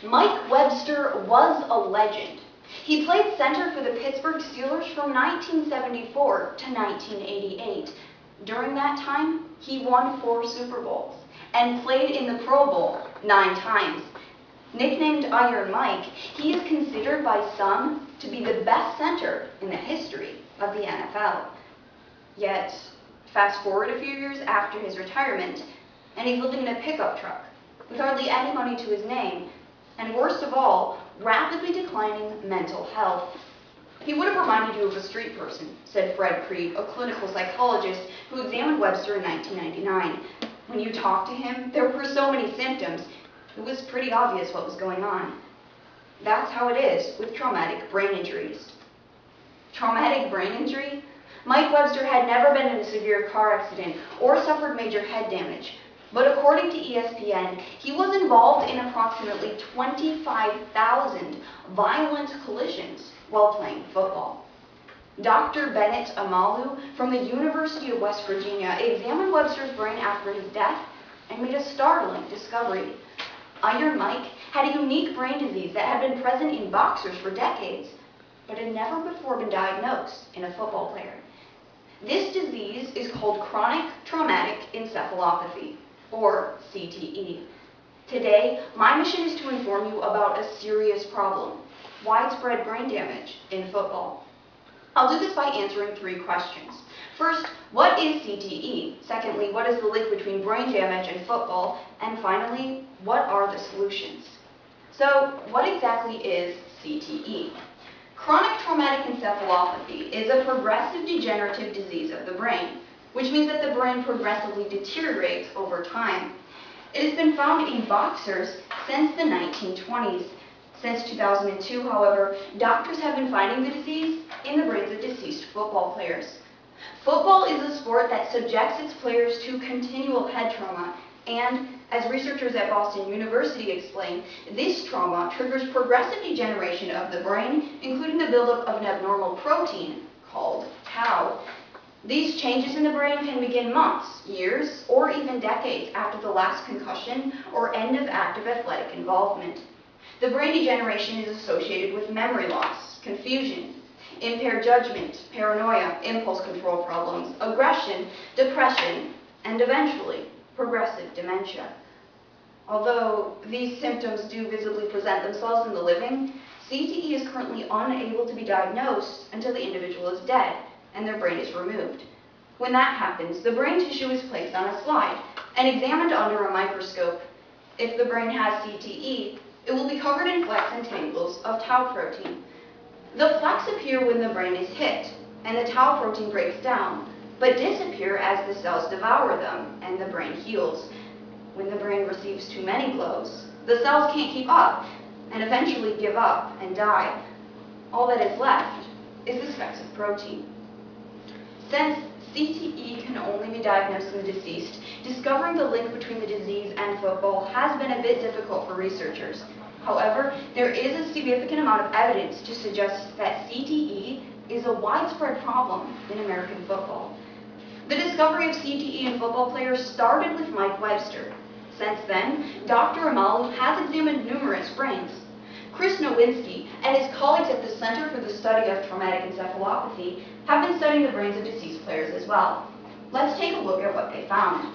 Mike Webster was a legend. He played center for the Pittsburgh Steelers from 1974 to 1988. During that time, he won 4 Super Bowls and played in the Pro Bowl 9 times. Nicknamed Iron Mike, he is considered by some to be the best center in the history of the NFL. Yet, fast forward a few years after his retirement, and he's living in a pickup truck with hardly any money to his name, and worst of all, rapidly declining mental health. He would have reminded you of a street person, said Fred Creed, a clinical psychologist who examined Webster in 1999. When you talked to him, there were so many symptoms, it was pretty obvious what was going on. That's how it is with traumatic brain injuries. Traumatic brain injury? Mike Webster had never been in a severe car accident or suffered major head damage. But according to ESPN, he was involved in approximately 25,000 violent collisions while playing football. Dr. Bennett Amalu from the University of West Virginia examined Webster's brain after his death and made a startling discovery. Iron Mike had a unique brain disease that had been present in boxers for decades, but had never before been diagnosed in a football player. This disease is called chronic traumatic encephalopathy, or CTE. Today, my mission is to inform you about a serious problem: widespread brain damage in football. I'll do this by answering 3 questions. First, what is CTE? Secondly, what is the link between brain damage and football? And finally, what are the solutions? So, what exactly is CTE? Chronic traumatic encephalopathy is a progressive degenerative disease of the brain, which means that the brain progressively deteriorates over time. It has been found in boxers since the 1920s. Since 2002, however, doctors have been finding the disease in the brains of deceased football players. Football is a sport that subjects its players to continual head trauma, and, as researchers at Boston University explain, this trauma triggers progressive degeneration of the brain, including the buildup of an abnormal protein called tau. These changes in the brain can begin months, years, or even decades after the last concussion or end of active athletic involvement. The brain degeneration is associated with memory loss, confusion, impaired judgment, paranoia, impulse control problems, aggression, depression, and eventually, progressive dementia. Although these symptoms do visibly present themselves in the living, CTE is currently unable to be diagnosed until the individual is dead and their brain is removed. When that happens, the brain tissue is placed on a slide and examined under a microscope. If the brain has CTE, it will be covered in flecks and tangles of tau protein. The flecks appear when the brain is hit, and the tau protein breaks down, but disappear as the cells devour them and the brain heals. When the brain receives too many blows, the cells can't keep up and eventually give up and die. All that is left is the specks of protein. Since CTE can only be diagnosed in the deceased, discovering the link between the disease and football has been a bit difficult for researchers. However, there is a significant amount of evidence to suggest that CTE is a widespread problem in American football. The discovery of CTE in football players started with Mike Webster. Since then, Dr. Amalu has examined numerous brains. Chris Nowinski and his colleagues at the Center for the Study of Traumatic Encephalopathy have been studying the brains of deceased players as well. Let's take a look at what they found.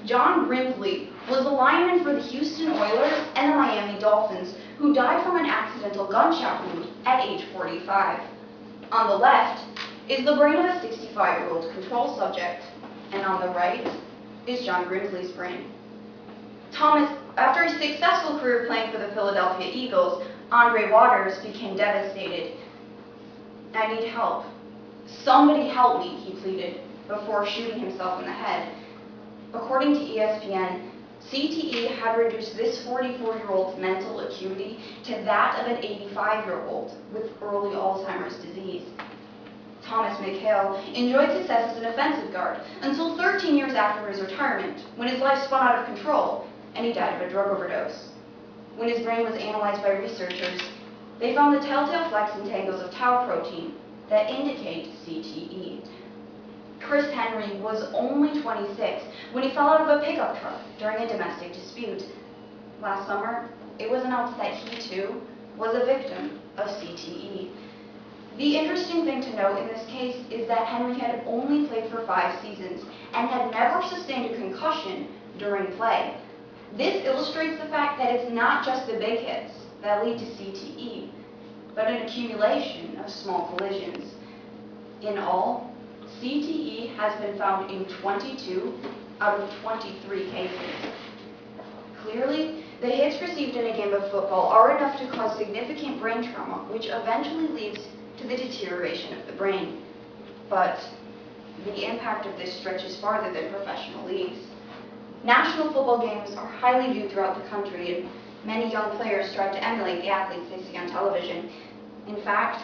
John Grimsley was a lineman for the Houston Oilers and the Miami Dolphins who died from an accidental gunshot wound at age 45. On the left is the brain of a 65-year-old control subject, and on the right is John Grimsley's brain. After a successful career playing for the Philadelphia Eagles, Andre Waters became devastated. "I need help. Somebody help me," he pleaded, before shooting himself in the head. According to ESPN, CTE had reduced this 44-year-old's mental acuity to that of an 85-year-old with early Alzheimer's disease. Thomas McHale enjoyed success as an offensive guard until 13 years after his retirement, when his life spun out of control and he died of a drug overdose. When his brain was analyzed by researchers, they found the telltale flecks and tangles of tau protein that indicate CTE. Chris Henry was only 26 when he fell out of a pickup truck during a domestic dispute. Last summer, it was announced that he too was a victim of CTE. The interesting thing to note in this case is that Henry had only played for 5 seasons and had never sustained a concussion during play. This illustrates the fact that it's not just the big hits that lead to CTE, but an accumulation of small collisions. In all, CTE has been found in 22 out of 23 cases. Clearly, the hits received in a game of football are enough to cause significant brain trauma, which eventually leads to the deterioration of the brain. But the impact of this stretches farther than professional leagues. National football games are highly viewed throughout the country, and many young players strive to emulate the athletes they see on television. In fact,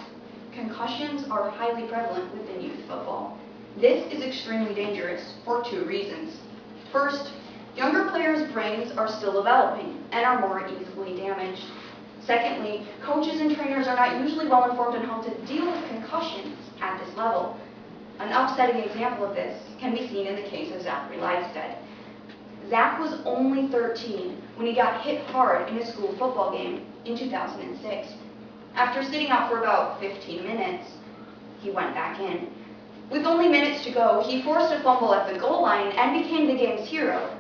concussions are highly prevalent within youth football. This is extremely dangerous for 2 reasons. First, younger players' brains are still developing and are more easily damaged. Secondly, coaches and trainers are not usually well informed on how to deal with concussions at this level. An upsetting example of this can be seen in the case of Zachary Lydstead. Zach was only 13 when he got hit hard in a school football game in 2006. After sitting out for about 15 minutes, he went back in. With only minutes to go, he forced a fumble at the goal line and became the game's hero.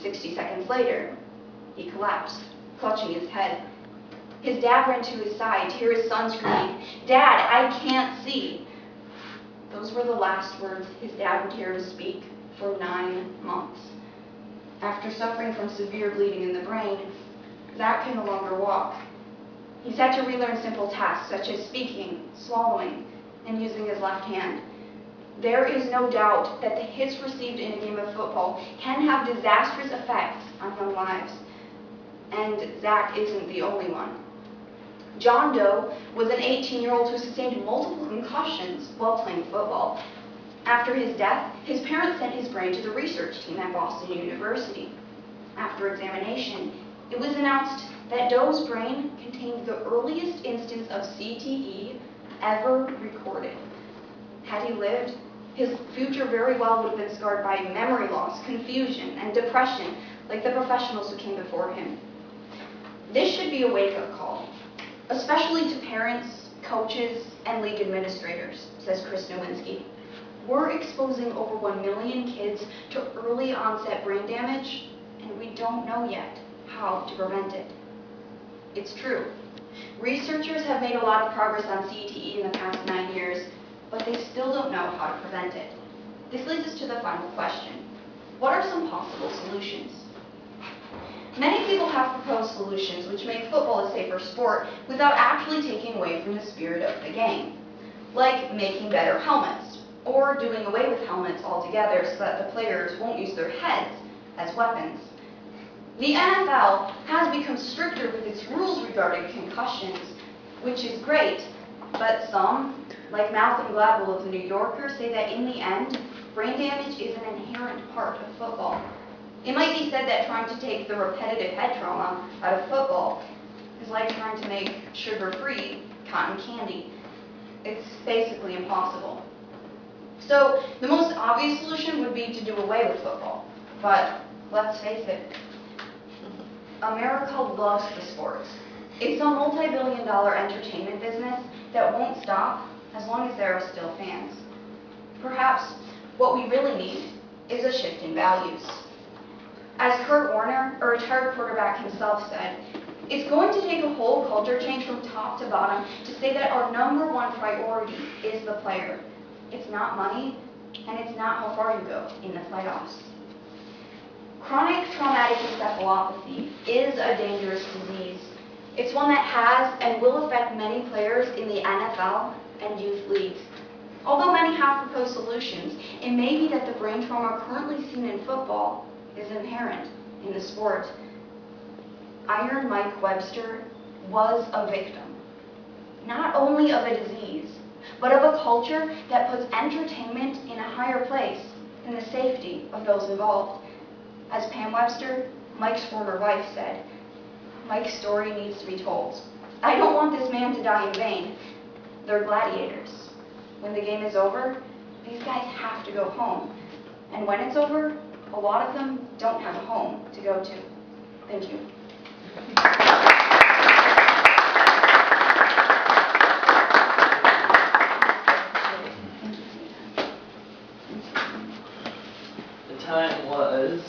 60 seconds later, he collapsed, clutching his head. His dad ran to his side to hear his son screaming, "Dad, I can't see." Those were the last words his dad would hear him speak for 9 months. After suffering from severe bleeding in the brain, Zach can no longer walk. He's had to relearn simple tasks such as speaking, swallowing, and using his left hand. There is no doubt that the hits received in a game of football can have disastrous effects on young lives. And Zach isn't the only one. John Doe was an 18-year-old who sustained multiple concussions while playing football. After his death, his parents sent his brain to the research team at Boston University. After examination, it was announced that Doe's brain contained the earliest instance of CTE ever recorded. Had he lived, his future very well would have been scarred by memory loss, confusion, and depression, like the professionals who came before him. This should be a wake-up call, especially to parents, coaches, and league administrators, says Chris Nowinski. We're exposing over 1 million kids to early onset brain damage, and we don't know yet how to prevent it. It's true. Researchers have made a lot of progress on CTE in the past 9 years, but they still don't know how to prevent it. This leads us to the final question. What are some possible solutions? Many people have proposed solutions which make football a safer sport without actually taking away from the spirit of the game, like making better helmets, or doing away with helmets altogether so that the players won't use their heads as weapons. The NFL has become stricter with its rules regarding concussions, which is great, but some, like Malcolm Gladwell of The New Yorker, say that in the end, brain damage is an inherent part of football. It might be said that trying to take the repetitive head trauma out of football is like trying to make sugar-free cotton candy. It's basically impossible. So the most obvious solution would be to do away with football. But let's face it, America loves the sport. It's a multi-billion-dollar entertainment business that won't stop as long as there are still fans. Perhaps what we really need is a shift in values. As Kurt Warner, a retired quarterback himself, said, it's going to take a whole culture change from top to bottom to say that our #1 priority is the player. It's not money, and it's not how far you go in the playoffs. Chronic traumatic encephalopathy is a dangerous disease. It's one that has and will affect many players in the NFL and youth leagues. Although many have proposed solutions, it may be that the brain trauma currently seen in football is inherent in the sport. Iron Mike Webster was a victim, not only of a disease, but of a culture that puts entertainment in a higher place than the safety of those involved. As Pam Webster, Mike's former wife, said, Mike's story needs to be told. I don't want this man to die in vain. They're gladiators. When the game is over, these guys have to go home. And when it's over, a lot of them don't have a home to go to. Thank you. The time was